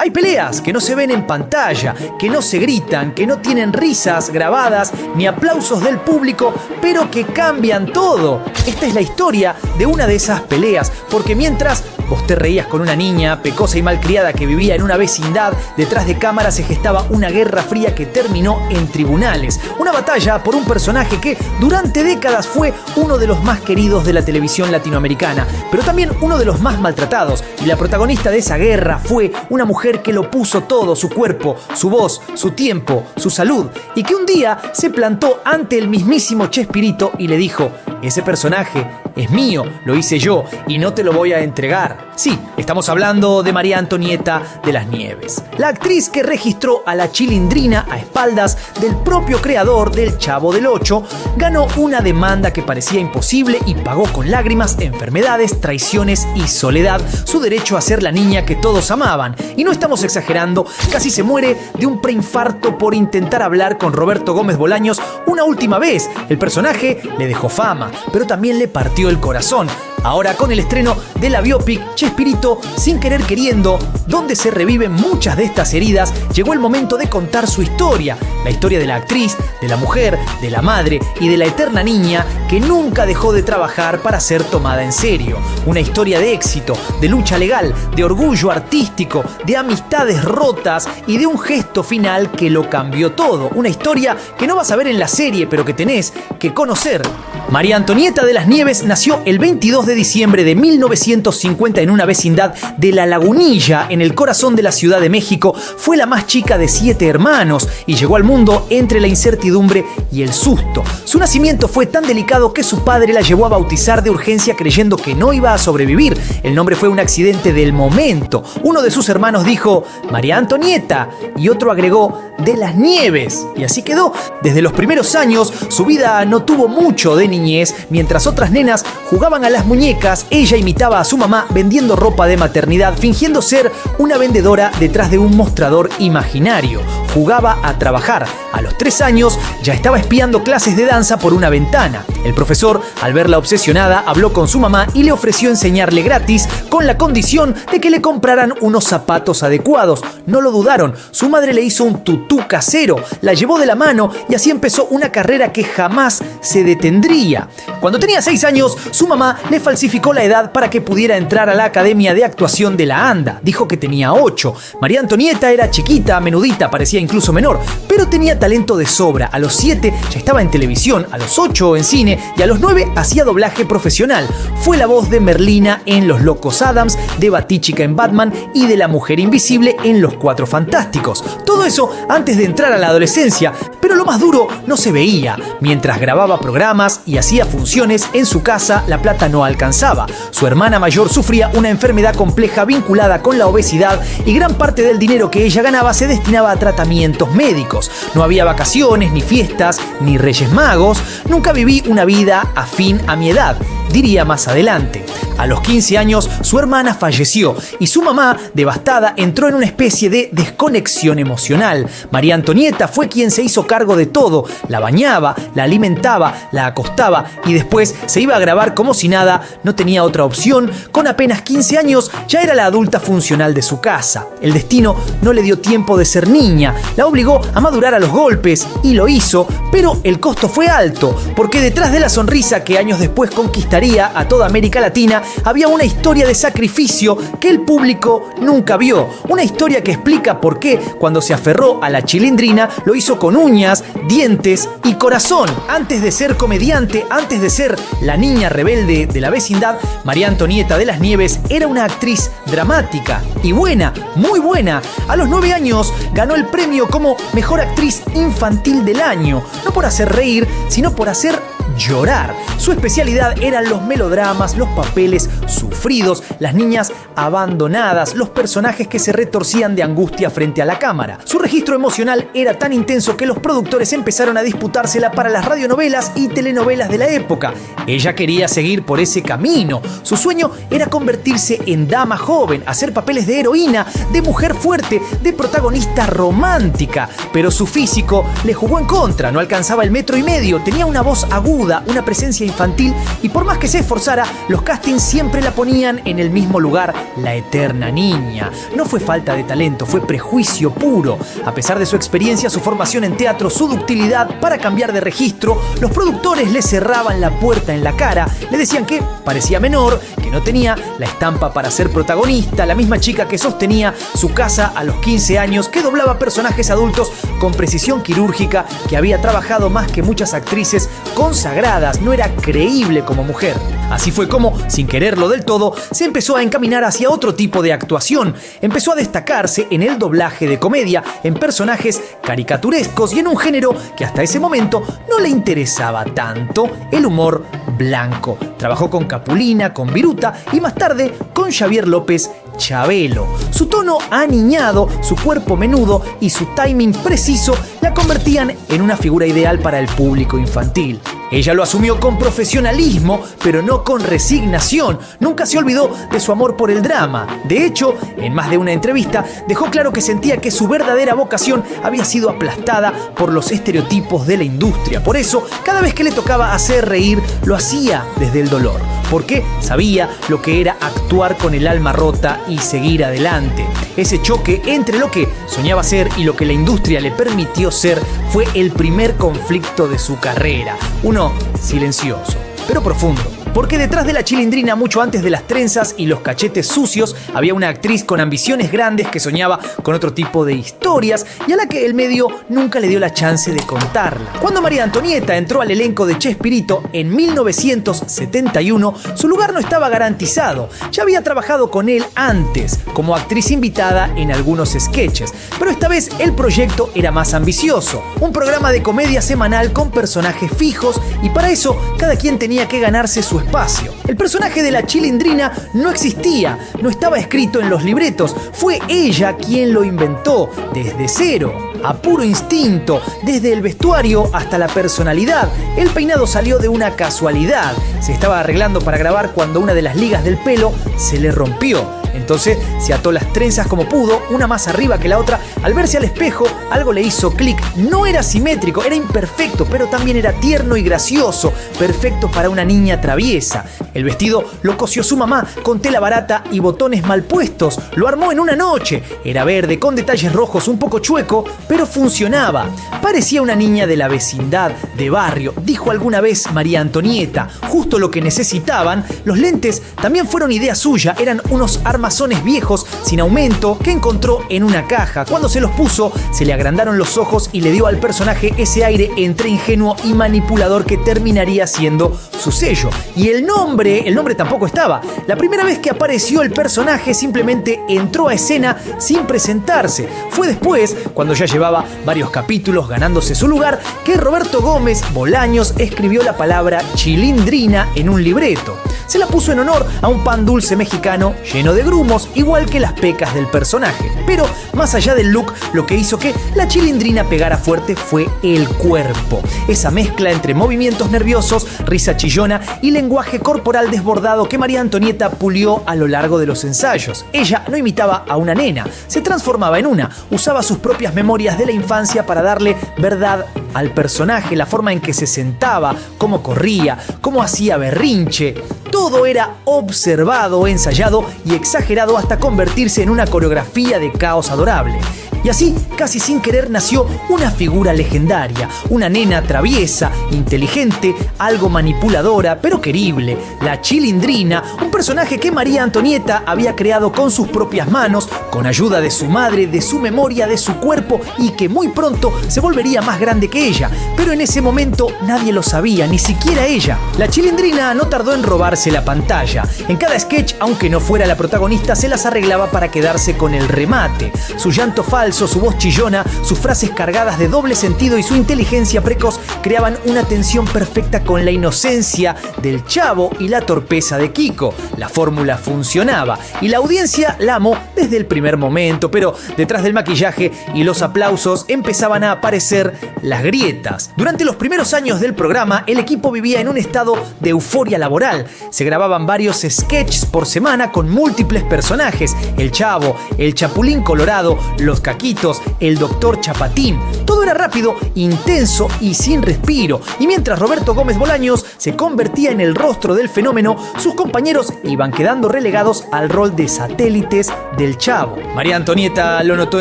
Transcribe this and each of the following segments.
Hay peleas que no se ven en pantalla, que no se gritan, que no tienen risas grabadas ni aplausos del público, pero que cambian todo. Esta es la historia de una de esas peleas, porque mientras vos te reías con una niña pecosa y malcriada que vivía en una vecindad, detrás de cámara se gestaba una guerra fría que terminó en tribunales. Una batalla por un personaje que durante décadas fue uno de los más queridos de la televisión latinoamericana, pero también uno de los más maltratados. Y la protagonista de esa guerra fue una mujer que lo puso todo, su cuerpo, su voz, su tiempo, su salud, y que un día se plantó ante el mismísimo Chespirito y le dijo: ese personaje es mío, lo hice yo y no te lo voy a entregar. Sí, estamos hablando de María Antonieta de las Nieves, la actriz que registró a la Chilindrina a espaldas del propio creador del Chavo del Ocho, ganó una demanda que parecía imposible y pagó con lágrimas, enfermedades, traiciones y soledad su derecho a ser la niña que todos amaban. Y no estamos exagerando, casi se muere de un preinfarto por intentar hablar con Roberto Gómez Bolaños una última vez. El personaje le dejó fama, pero también le partió el corazón. Ahora, con el estreno de la biopic Chespirito, sin querer queriendo, donde se reviven muchas de estas heridas, llegó el momento de contar su historia. La historia de la actriz, de la mujer, de la madre y de la eterna niña que nunca dejó de trabajar para ser tomada en serio. Una historia de éxito, de lucha legal, de orgullo artístico, de amistades rotas y de un gesto final que lo cambió todo. Una historia que no vas a ver en la serie, pero que tenés que conocer. María Antonieta de las Nieves nació el 22 de diciembre de 1950 en una vecindad de La Lagunilla, en el corazón de la Ciudad de México. Fue la más chica de 7 hermanos y llegó al mundo entre la incertidumbre y el susto. Su nacimiento fue tan delicado que su padre la llevó a bautizar de urgencia creyendo que no iba a sobrevivir. El nombre fue un accidente del momento. Uno de sus hermanos dijo María Antonieta y otro agregó de las Nieves, y así quedó. Desde los primeros años su vida no tuvo mucho de niñez. Mientras otras nenas jugaban a las muñecas, ella imitaba a su mamá vendiendo ropa de maternidad, fingiendo ser una vendedora detrás de un mostrador imaginario. Jugaba a trabajar. A los 3 años ya estaba espiando clases de danza por una ventana. El profesor, al verla obsesionada, habló con su mamá y le ofreció enseñarle gratis, con la condición de que le compraran unos zapatos adecuados. No lo dudaron. Su madre le hizo un tutú casero, la llevó de la mano y así empezó una carrera que jamás se detendría. Cuando tenía 6 años, su mamá le falsificó la edad para que pudiera entrar a la Academia de Actuación de la ANDA. Dijo que tenía 8. María Antonieta era chiquita, menudita, parecía incluso menor, pero tenía talento de sobra. A los 7 ya estaba en televisión, a los 8 en cine y a los 9 hacía doblaje profesional. Fue la voz de Merlina en Los Locos Adams, de Batíchica en Batman y de la Mujer Invisible en Los Cuatro Fantásticos. Todo eso antes de entrar a la adolescencia, pero lo más duro no se veía. Mientras grababa programas y hacía funciones en su casa, la plata no alcanzaba. Su hermana mayor sufría una enfermedad compleja vinculada con la obesidad y gran parte del dinero que ella ganaba se destinaba a tratamientos médicos. No había vacaciones, ni fiestas, ni Reyes Magos. Nunca viví una vida afín a mi edad, diría más adelante. A los 15 años, su hermana falleció y su mamá, devastada, entró en una especie de desconexión emocional. María Antonieta fue quien se hizo cargo de todo. La bañaba, la alimentaba, la acostaba y después se iba a grabar como si nada. No tenía otra opción. Con apenas 15 años ya era la adulta funcional de su casa. El destino no le dio tiempo de ser niña. La obligó a madurar a los golpes y lo hizo, pero el costo fue alto, porque detrás de la sonrisa que años después conquistaría a toda América Latina, había una historia de sacrificio que el público nunca vio. Una historia que explica por qué, cuando se aferró a la Chilindrina, lo hizo con uñas, dientes y corazón. Antes de ser comediante, antes de ser la niña rebelde de la vecindad, María Antonieta de las Nieves era una actriz dramática y buena, muy buena. A los 9 años ganó el premio como Mejor Actriz Infantil del Año, no por hacer reír, sino por hacer llorar. Su especialidad eran los melodramas, los papeles sufridos, las niñas abandonadas, los personajes que se retorcían de angustia frente a la cámara. Su registro emocional era tan intenso que los productores empezaron a disputársela para las radionovelas y telenovelas de la época. Ella quería seguir por ese camino. Su sueño era convertirse en dama joven, hacer papeles de heroína, de mujer fuerte, de protagonista romántica. Pero su físico le jugó en contra, no alcanzaba el 1,5 metros, tenía una voz aguda menuda, una presencia infantil y por más que se esforzara, los castings siempre la ponían en el mismo lugar, la eterna niña. No fue falta de talento, fue prejuicio puro. A pesar de su experiencia, su formación en teatro, su ductilidad para cambiar de registro, los productores le cerraban la puerta en la cara, le decían que parecía menor, que no tenía la estampa para ser protagonista, la misma chica que sostenía su casa a los 15 años, que doblaba personajes adultos con precisión quirúrgica, que había trabajado más que muchas actrices consagradas, no era creíble como mujer. Así fue como, sin quererlo del todo, se empezó a encaminar hacia otro tipo de actuación. Empezó a destacarse en el doblaje de comedia, en personajes caricaturescos y en un género que hasta ese momento no le interesaba tanto, el humor blanco. Trabajó con Capulina, con Viruta y más tarde con Xavier López Chabelo. Su tono aniñado, su cuerpo menudo y su timing preciso la convertían en una figura ideal para el público infantil. Ella lo asumió con profesionalismo, pero no con resignación. Nunca se olvidó de su amor por el drama. De hecho, en más de una entrevista, dejó claro que sentía que su verdadera vocación había sido aplastada por los estereotipos de la industria. Por eso, cada vez que le tocaba hacer reír, lo hacía desde el dolor, porque sabía lo que era actuar con el alma rota y seguir adelante. Ese choque entre lo que soñaba ser y lo que la industria le permitió ser fue el primer conflicto de su carrera. Uno silencioso, pero profundo. Porque detrás de la Chilindrina, mucho antes de las trenzas y los cachetes sucios, había una actriz con ambiciones grandes que soñaba con otro tipo de historias y a la que el medio nunca le dio la chance de contarla. Cuando María Antonieta entró al elenco de Chespirito en 1971, su lugar no estaba garantizado. Ya había trabajado con él antes, como actriz invitada en algunos sketches, pero esta vez el proyecto era más ambicioso. Un programa de comedia semanal con personajes fijos y para eso cada quien tenía que ganarse su espacio. El personaje de la Chilindrina no existía, no estaba escrito en los libretos, fue ella quien lo inventó desde cero, a puro instinto, desde el vestuario hasta la personalidad. El peinado salió de una casualidad, se estaba arreglando para grabar cuando una de las ligas del pelo se le rompió. Entonces se ató las trenzas como pudo, una más arriba que la otra. Al verse al espejo, algo le hizo clic. No era simétrico, era imperfecto, pero también era tierno y gracioso, perfecto para una niña traviesa. El vestido lo cosió su mamá con tela barata y botones mal puestos. Lo armó en una noche. Era verde, con detalles rojos, un poco chueco, pero funcionaba. Parecía una niña de la vecindad, de barrio, dijo alguna vez María Antonieta. Justo lo que necesitaban. Los lentes también fueron idea suya, eran unos armazones viejos sin aumento que encontró en una caja. Cuando se los puso, se le agrandaron los ojos y le dio al personaje ese aire entre ingenuo y manipulador que terminaría siendo su sello. Y el nombre tampoco estaba. La primera vez que apareció el personaje simplemente entró a escena sin presentarse. Fue después, cuando ya llevaba varios capítulos ganándose su lugar, que Roberto Gómez Bolaños escribió la palabra Chilindrina en un libreto. Se la puso en honor a un pan dulce mexicano lleno de grumos, igual que las pecas del personaje. Pero más allá del look, lo que hizo que la Chilindrina pegara fuerte fue el cuerpo. Esa mezcla entre movimientos nerviosos, risa chillona y lenguaje corporal desbordado que María Antonieta pulió a lo largo de los ensayos. Ella no imitaba a una nena, se transformaba en una, usaba sus propias memorias de la infancia para darle verdad al personaje, la forma en que se sentaba, cómo corría, cómo hacía berrinche. Todo era observado, ensayado y exagerado hasta convertirse en una coreografía de caos adorable. Y así, casi sin querer, nació una figura legendaria, una nena traviesa, inteligente, algo manipuladora, pero querible, la Chilindrina, un personaje que María Antonieta había creado con sus propias manos, con ayuda de su madre, de su memoria, de su cuerpo, y que muy pronto se volvería más grande que ella. Pero en ese momento nadie lo sabía, ni siquiera ella. La Chilindrina no tardó en robarse la pantalla. En cada sketch, aunque no fuera la protagonista, se las arreglaba para quedarse con el remate. Su llanto falso, su voz chillona, sus frases cargadas de doble sentido y su inteligencia precoz creaban una tensión perfecta con la inocencia del Chavo y la torpeza de Kiko. La fórmula funcionaba y la audiencia la amó desde el primer momento, pero detrás del maquillaje y los aplausos empezaban a aparecer las grietas. Durante los primeros años del programa, el equipo vivía en un estado de euforia laboral. Se grababan varios sketches por semana con múltiples personajes: el Chavo, el Chapulín Colorado, los Caquitas, Marquitos, el doctor Chapatín. Todo era rápido, intenso y sin respiro. Y mientras Roberto Gómez Bolaños se convertía en el rostro del fenómeno, sus compañeros iban quedando relegados al rol de satélites del Chavo. María Antonieta lo notó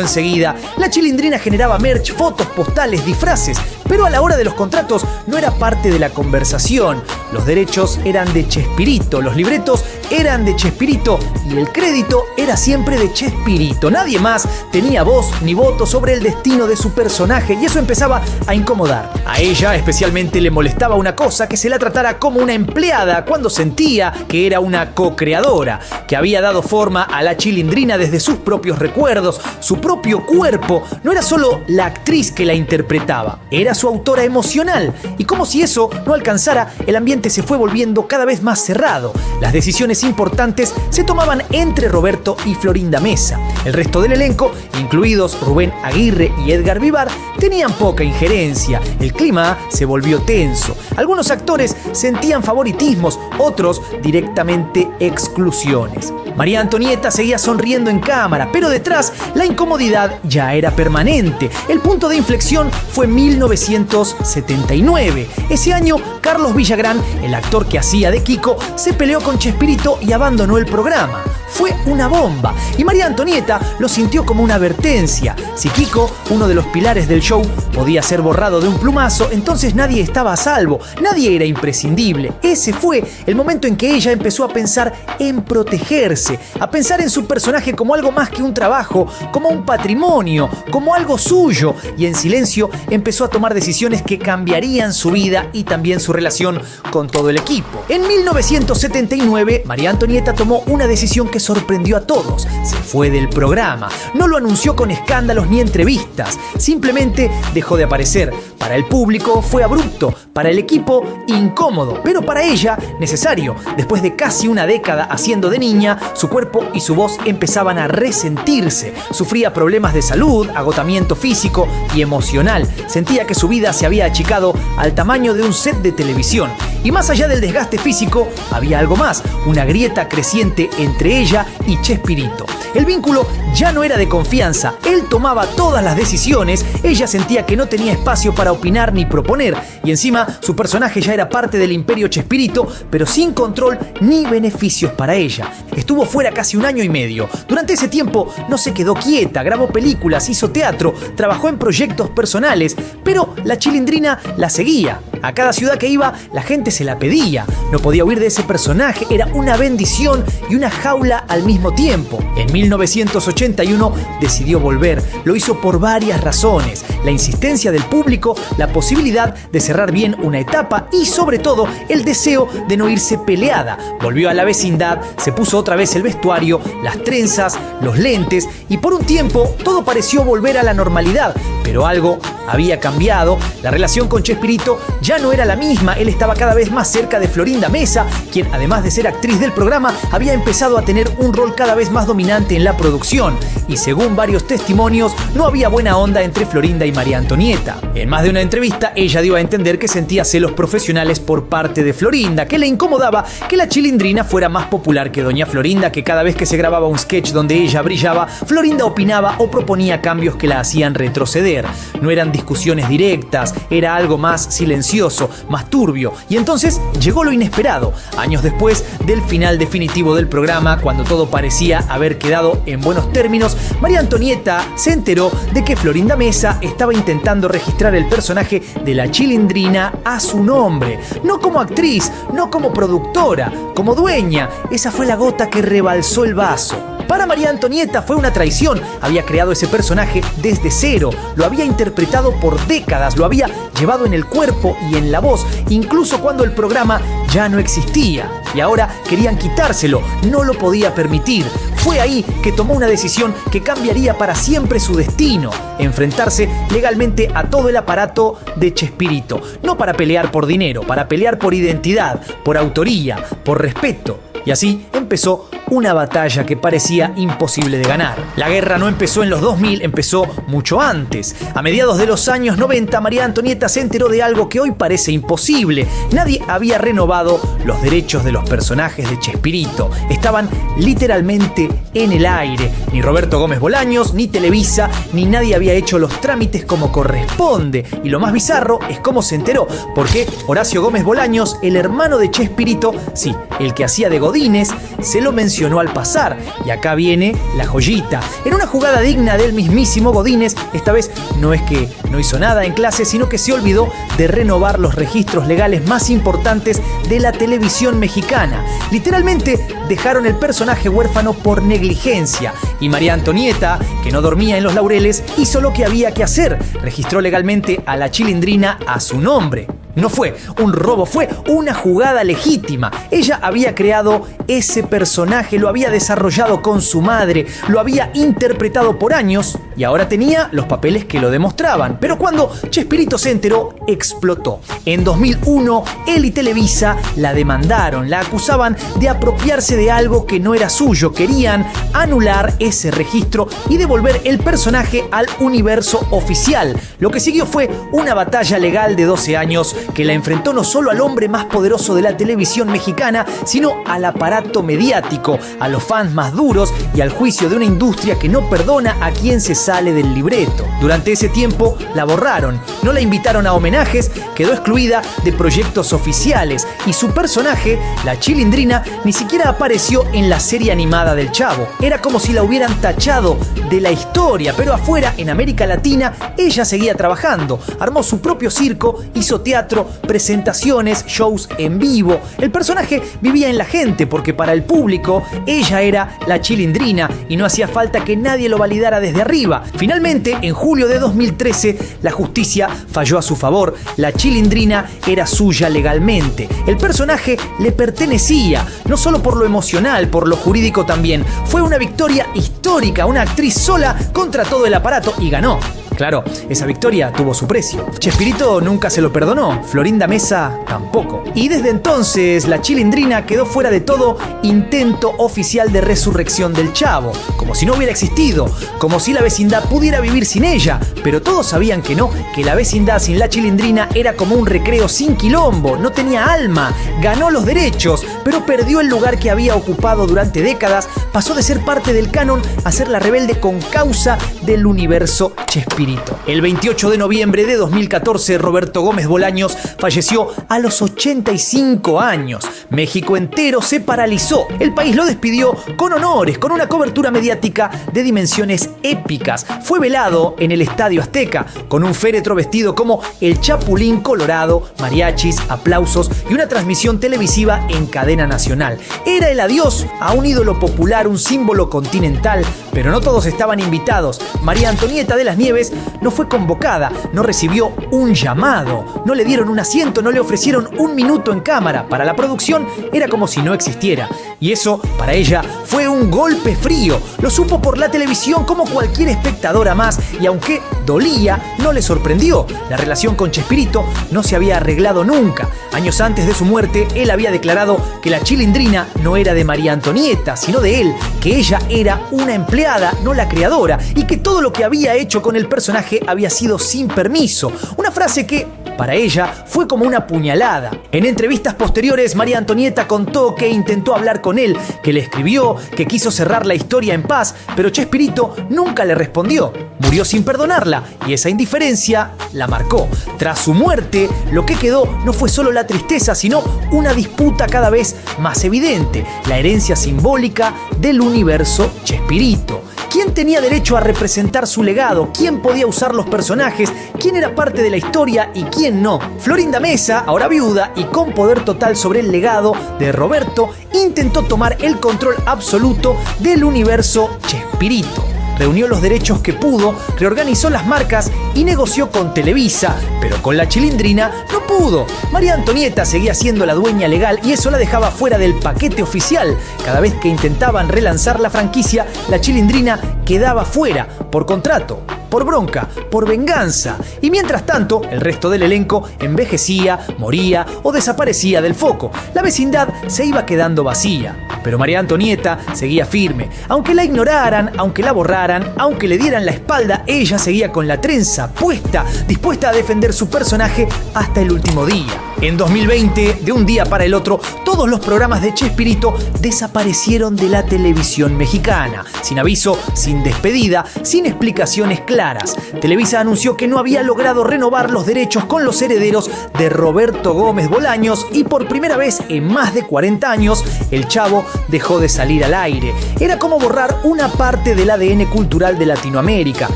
enseguida. La Chilindrina generaba merch, fotos, postales, disfraces, pero a la hora de los contratos no era parte de la conversación. Los derechos eran de Chespirito, los libretos eran de Chespirito y el crédito era siempre de Chespirito. Nadie más tenía voz ni voto sobre el destino de su personaje y eso empezaba a incomodar. A ella especialmente le molestaba una cosa: que se la tratara como una empleada cuando sentía que era una co-creadora, que había dado forma a la Chilindrina desde sus propios recuerdos, su propio cuerpo. No era solo la actriz que la interpretaba, era su autora emocional. Y como si eso no alcanzara, el ambiente se fue volviendo cada vez más cerrado. Las decisiones importantes se tomaban entre Roberto y Florinda Mesa. El resto del elenco, incluidos Rubén Aguirre y Edgar Vivar, tenían poca injerencia. El clima se volvió tenso. Algunos actores sentían favoritismos, otros directamente exclusiones. María Antonieta seguía sonriendo en cámara, pero detrás la incomodidad ya era permanente. El punto de inflexión fue 1979. Ese año, Carlos Villagrán, el actor que hacía de Kiko, se peleó con Chespirito y abandonó el programa. Fue una bomba y María Antonieta lo sintió como una advertencia. Si Kiko, uno de los pilares del show, podía ser borrado de un plumazo, entonces nadie estaba a salvo, nadie era imprescindible. Ese fue el momento en que ella empezó a pensar en protegerse, a pensar en su personaje como algo más que un trabajo, como un patrimonio, como algo suyo, y en silencio empezó a tomar decisiones que cambiarían su vida y también su relación con todo el equipo. En 1979, María Antonieta tomó una decisión que sorprendió a todos. Se fue del programa. No lo anunció con escándalos ni entrevistas. Simplemente dejó de aparecer. Para el público fue abrupto, para el equipo incómodo, pero para ella necesario. Después de casi una década haciendo de niña, su cuerpo y su voz empezaban a resentirse. Sufría problemas de salud, agotamiento físico y emocional. Sentía que su vida se había achicado al tamaño de un set de televisión. Y más allá del desgaste físico, había algo más, una grieta creciente entre ella y Chespirito. El vínculo ya no era de confianza, él tomaba todas las decisiones, ella sentía que no tenía espacio para opinar ni proponer, y encima su personaje ya era parte del imperio Chespirito, pero sin control ni beneficios para ella. Estuvo fuera casi 1 año y medio. Durante ese tiempo no se quedó quieta, grabó películas, hizo teatro, trabajó en proyectos personales, pero la Chilindrina la seguía. A cada ciudad que iba, la gente se la pedía. No podía huir de ese personaje, era una bendición y una jaula al mismo tiempo. En 1981 decidió volver. Lo hizo por varias razones: la insistencia del público, la posibilidad de cerrar bien una etapa y, sobre todo, el deseo de no irse peleada. Volvió a la vecindad, se puso otra vez el vestuario, las trenzas, los lentes y por un tiempo todo pareció volver a la normalidad. Pero algo había cambiado. La relación con Chespirito ya no era la misma. Él estaba cada vez más cerca de Florinda Mesa, quien, además de ser actriz del programa, había empezado a tener un rol cada vez más dominante en la producción. Y según varios testimonios, no había buena onda entre Florinda y María Antonieta. En más de una entrevista, ella dio a entender que sentía celos profesionales por parte de Florinda, que le incomodaba que la Chilindrina fuera más popular que Doña Florinda, que cada vez que se grababa un sketch donde ella brillaba, Florinda opinaba o proponía cambios que la hacían retroceder. No eran discusiones directas, era algo más silencioso, más turbio. Y entonces llegó lo inesperado. Años después del final definitivo del programa, cuando todo parecía haber quedado en buenos términos, María Antonieta se enteró de que Florinda Mesa estaba intentando registrar el personaje de la Chilindrina a su nombre. No como actriz, no como productora, como dueña. Esa fue la gota que rebalsó el vaso. Para María Antonieta fue una traición. Había creado ese personaje desde cero, lo había interpretado por décadas, lo había llevado en el cuerpo y en la voz, incluso cuando el programa ya no existía. Y ahora querían quitárselo, no lo podía permitir. Fue ahí que tomó una decisión que cambiaría para siempre su destino: enfrentarse legalmente a todo el aparato de Chespirito. No para pelear por dinero, para pelear por identidad, por autoría, por respeto. Y así empezó una batalla que parecía parecía imposible de ganar. La guerra no empezó en los 2000, empezó mucho antes. A mediados de los años 90, María Antonieta se enteró de algo que hoy parece imposible. Nadie había renovado los derechos de los personajes de Chespirito. Estaban literalmente en el aire. Ni Roberto Gómez Bolaños, ni Televisa, ni nadie había hecho los trámites como corresponde. Y lo más bizarro es cómo se enteró, porque Horacio Gómez Bolaños, el hermano de Chespirito, sí, el que hacía de Godínez, se lo mencionó al pasar. Y acá viene la joyita. En una jugada digna del mismísimo Godínez, esta vez no es que no hizo nada en clase, sino que se olvidó de renovar los registros legales más importantes de la televisión mexicana. Literalmente dejaron el personaje huérfano por negligencia. Y María Antonieta, que no dormía en los laureles, hizo lo que había que hacer. Registró legalmente a la Chilindrina a su nombre. No fue un robo, fue una jugada legítima. Ella había creado ese personaje, lo había desarrollado con su madre, lo había interpretado por años y ahora tenía los papeles que lo demostraban. Pero cuando Chespirito se enteró, explotó. En 2001, él y Televisa la demandaron, la acusaban de apropiarse de algo que no era suyo. Querían anular ese registro y devolver el personaje al universo oficial. Lo que siguió fue una batalla legal de 12 años que la enfrentó no solo al hombre más poderoso de la televisión mexicana, sino al aparato mediático, a los fans más duros y al juicio de una industria que no perdona a quien se sale del libreto. Durante ese tiempo la borraron, no la invitaron a homenajes, quedó excluida de proyectos oficiales y su personaje, la Chilindrina, ni siquiera apareció en la serie animada del Chavo. Era como si la hubieran tachado de la historia, pero afuera, en América Latina, ella seguía trabajando, armó su propio circo, hizo teatro, presentaciones, shows en vivo. El personaje vivía en la gente porque para el público ella era la Chilindrina y no hacía falta que nadie lo validara desde arriba. Finalmente, en julio de 2013, la justicia falló a su favor. La Chilindrina era suya legalmente. El personaje le pertenecía, no solo por lo emocional, por lo jurídico también. Fue una victoria histórica, una actriz sola contra todo el aparato y ganó. Claro, esa victoria tuvo su precio. Chespirito nunca se lo perdonó, Florinda Mesa tampoco. Y desde entonces la Chilindrina quedó fuera de todo intento oficial de resurrección del Chavo, como si no hubiera existido, como si la vecindad pudiera vivir sin ella. Pero todos sabían que no, que la vecindad sin la Chilindrina era como un recreo sin quilombo, no tenía alma, ganó los derechos, pero perdió el lugar que había ocupado durante décadas, pasó de ser parte del canon a ser la rebelde con causa del universo Chespirito. El 28 de noviembre de 2014, Roberto Gómez Bolaños falleció a los 85 años. México entero se paralizó. El país lo despidió con honores, con una cobertura mediática de dimensiones épicas. Fue velado en el Estadio Azteca, con un féretro vestido como el Chapulín Colorado, mariachis, aplausos y una transmisión televisiva en cadena nacional. Era el adiós a un ídolo popular, un símbolo continental, pero no todos estaban invitados. María Antonieta de las Nieves no fue convocada, no recibió un llamado, no le dieron un asiento, no le ofrecieron un minuto en cámara. Para la producción era como si no existiera. Y eso, para ella, fue un golpe frío. Lo supo por la televisión como cualquier espectadora más y aunque dolía, no le sorprendió. La relación con Chespirito no se había arreglado nunca. Años antes de su muerte, él había declarado que la Chilindrina no era de María Antonieta, sino de él, que ella era una empleada, no la creadora, y que todo lo que había hecho con el personaje había sido sin permiso. Una frase que, para ella, fue como una puñalada. En entrevistas posteriores, María Antonieta contó que intentó hablar con él, que le escribió, que quiso cerrar la historia en paz, pero Chespirito nunca le respondió. Murió sin perdonarla y esa indiferencia la marcó. Tras su muerte, lo que quedó no fue solo la tristeza, sino una disputa cada vez más evidente, la herencia simbólica del universo Chespirito. ¿Quién tenía derecho a representar su legado? ¿Quién podía usar los personajes? ¿Quién era parte de la historia y quién no? Florinda Mesa, ahora viuda y con poder total sobre el legado de Roberto, intentó tomar el control absoluto del universo Chespirito. Reunió los derechos que pudo, reorganizó las marcas y negoció con Televisa, pero con la Chilindrina no pudo. María Antonieta seguía siendo la dueña legal y eso la dejaba fuera del paquete oficial. Cada vez que intentaban relanzar la franquicia, la Chilindrina quedaba fuera, por contrato, por bronca, por venganza. Y mientras tanto, el resto del elenco envejecía, moría o desaparecía del foco. La vecindad se iba quedando vacía. Pero María Antonieta seguía firme. Aunque la ignoraran, aunque la borraran, aunque le dieran la espalda, ella seguía con la trenza puesta, dispuesta a defender su personaje hasta el último día. En 2020, de un día para el otro, todos los programas de Chespirito desaparecieron de la televisión mexicana. Sin aviso, sin despedida, sin explicaciones claras. Televisa anunció que no había logrado renovar los derechos con los herederos de Roberto Gómez Bolaños y por primera vez en más de 40 años, el Chavo dejó de salir al aire. Era como borrar una parte del ADN cultural de Latinoamérica.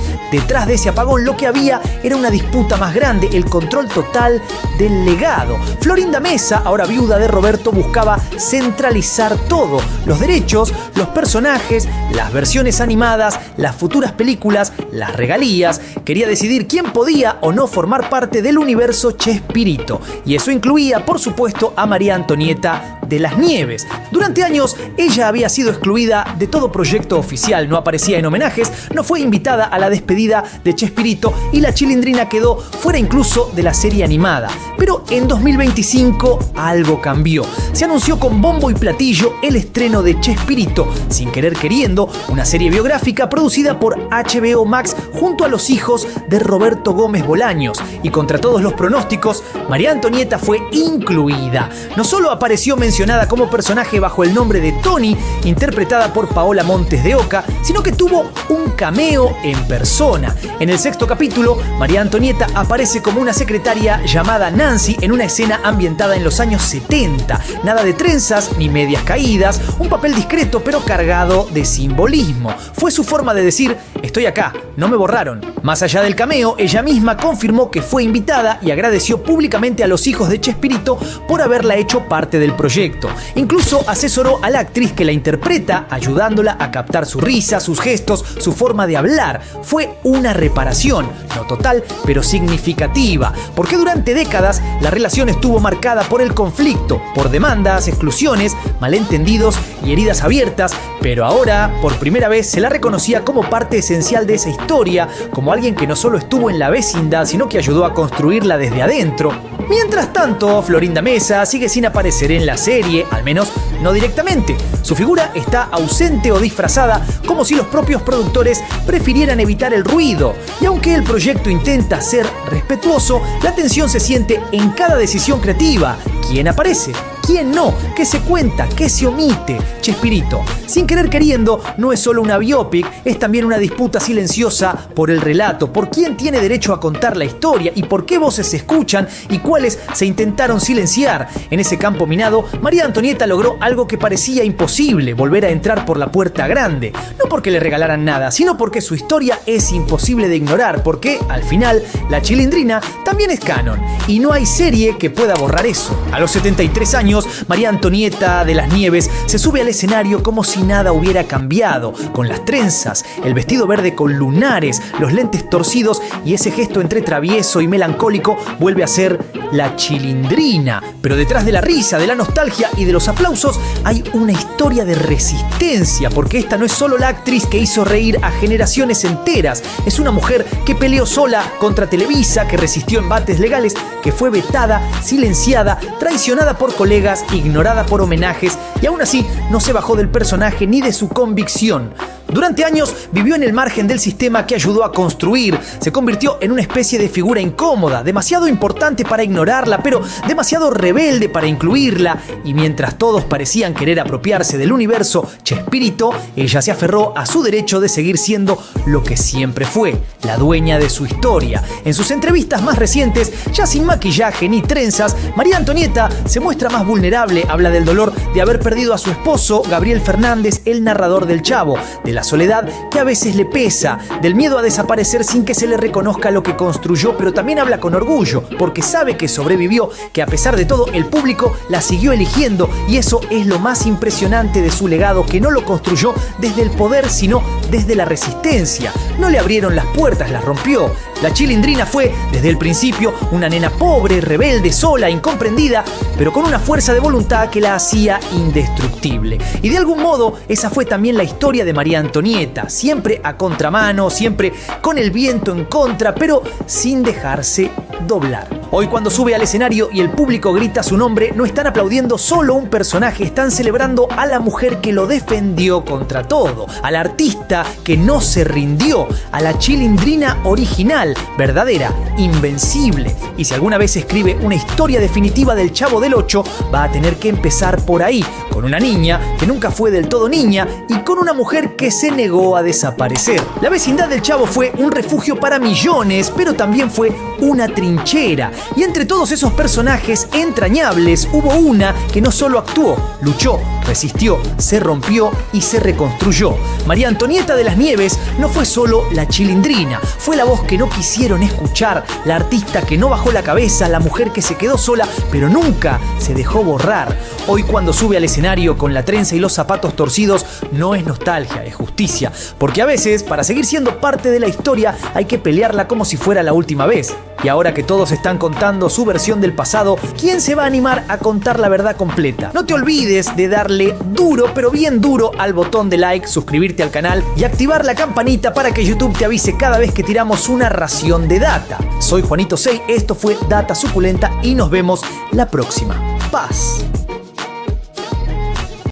Detrás de ese apagón lo que había era una disputa más grande, el control total del legado. Florinda Mesa, ahora viuda de Roberto, buscaba centralizar todo: los derechos, los personajes, las versiones animadas, las futuras películas, las regalías. Quería decidir quién podía o no formar parte del universo Chespirito. Y eso incluía, por supuesto, a María Antonieta de las Nieves. Durante años, ella había sido excluida de todo proyecto oficial, no aparecía en homenajes, no fue invitada a la despedida de Chespirito y la Chilindrina quedó fuera incluso de la serie animada. Pero en 2025 algo cambió. Se anunció con bombo y platillo el estreno de Chespirito, sin querer queriendo, una serie biográfica producida por HBO Max junto a los hijos de Roberto Gómez Bolaños. Y contra todos los pronósticos, María Antonieta fue incluida. No solo apareció mencionada como personaje bajo el nombre de Tony, interpretada por Paola Montes de Oca, sino que tuvo un cameo en persona. En el 6º capítulo, María Antonieta aparece como una secretaria llamada Nancy en una escena ambientada en los años 70. Nada de trenzas ni medias caídas, un papel discreto pero cargado de simbolismo. Fue su forma de decir: estoy acá, no me borraron. Más allá del cameo, ella misma confirmó que fue invitada y agradeció públicamente a los hijos de Chespirito por haberla hecho parte del proyecto. Incluso asesoró a la actriz que la interpreta, ayudándola a captar su risa, sus gestos, su forma de hablar. Fue una reparación, no total, pero significativa, porque durante décadas la relación estuvo marcada por el conflicto, por demandas, exclusiones, malentendidos y heridas abiertas, pero ahora, por primera vez, se la reconocía como parte esencial de esa historia, como alguien que no solo estuvo en la vecindad, sino que ayudó a construirla desde adentro. Mientras tanto, Florinda Mesa sigue sin aparecer en la serie, al menos no directamente. Su figura está ausente o disfrazada, como si los propios productores prefirieran evitar el ruido. Y aunque el proyecto intenta ser respetuoso, la tensión se siente en cada decisión creativa. ¿Quién aparece? ¿Quién no? ¿Qué se cuenta? ¿Qué se omite? Chespirito, sin querer queriendo, no es solo una biopic, es también una disputa silenciosa por el relato, por quién tiene derecho a contar la historia y por qué voces se escuchan y cuáles se intentaron silenciar. En ese campo minado, María Antonieta logró algo que parecía imposible: volver a entrar por la puerta grande. No porque le regalaran nada, sino porque su historia es imposible de ignorar, porque, al final, la Chilindrina también es canon y no hay serie que pueda borrar eso. A los 73 años, María Antonieta de las Nieves se sube al escenario como si nada hubiera cambiado, con las trenzas, el vestido verde con lunares, los lentes torcidos y ese gesto entre travieso y melancólico vuelve a ser la Chilindrina. Pero detrás de la risa, de la nostalgia y de los aplausos hay una historia de resistencia, porque esta no es solo la actriz que hizo reír a generaciones enteras, es una mujer que peleó sola contra Televisa, que resistió embates legales, que fue vetada, silenciada, traicionada por colegas, ignorada por homenajes y aún así no se bajó del personaje ni de su convicción. Durante años vivió en el margen del sistema que ayudó a construir. Se convirtió en una especie de figura incómoda, demasiado importante para ignorarla, pero demasiado rebelde para incluirla. Y mientras todos parecían querer apropiarse del universo Chespirito, ella se aferró a su derecho de seguir siendo lo que siempre fue, la dueña de su historia. En sus entrevistas más recientes, ya sin maquillaje ni trenzas, María Antonieta se muestra más vulnerable. Habla del dolor de haber perdido a su esposo, Gabriel Fernández, el narrador del Chavo, de la soledad que a veces le pesa, del miedo a desaparecer sin que se le reconozca lo que construyó, pero también habla con orgullo, porque sabe que sobrevivió, que a pesar de todo el público la siguió eligiendo, y eso es lo más impresionante de su legado, que no lo construyó desde el poder, sino desde la resistencia. No le abrieron las puertas, las rompió. La Chilindrina fue, desde el principio, una nena pobre, rebelde, sola, incomprendida, pero con una fuerza de voluntad que la hacía indestructible. Y de algún modo, esa fue también la historia de María Antonieta, siempre a contramano, siempre con el viento en contra, pero sin dejarse doblar. Hoy cuando sube al escenario y el público grita su nombre, no están aplaudiendo solo un personaje, están celebrando a la mujer que lo defendió contra todo, al artista que no se rindió, a la Chilindrina original, verdadera, invencible. Y si alguna vez escribe una historia definitiva del Chavo del Ocho, va a tener que empezar por ahí, con una niña que nunca fue del todo niña y con una mujer que se negó a desaparecer. La vecindad del Chavo fue un refugio para millones, pero también fue una trinchera. Y entre todos esos personajes entrañables hubo una que no solo actuó, luchó, resistió, se rompió y se reconstruyó. María Antonieta de las Nieves no fue solo la Chilindrina, fue la voz que no quisieron escuchar, la artista que no bajó la cabeza, la mujer que se quedó sola pero nunca se dejó borrar. Hoy cuando sube al escenario con la trenza y los zapatos torcidos no es nostalgia, es justicia, porque a veces para seguir siendo parte de la historia hay que pelearla como si fuera la última vez. Y ahora que todos están contando su versión del pasado, ¿quién se va a animar a contar la verdad completa? No te olvides de darle duro, pero bien duro al botón de like, suscribirte al canal y activar la campanita para que YouTube te avise cada vez que tiramos una ración de data. Soy Juanito Sey, esto fue Data Suculenta y nos vemos la próxima. Paz.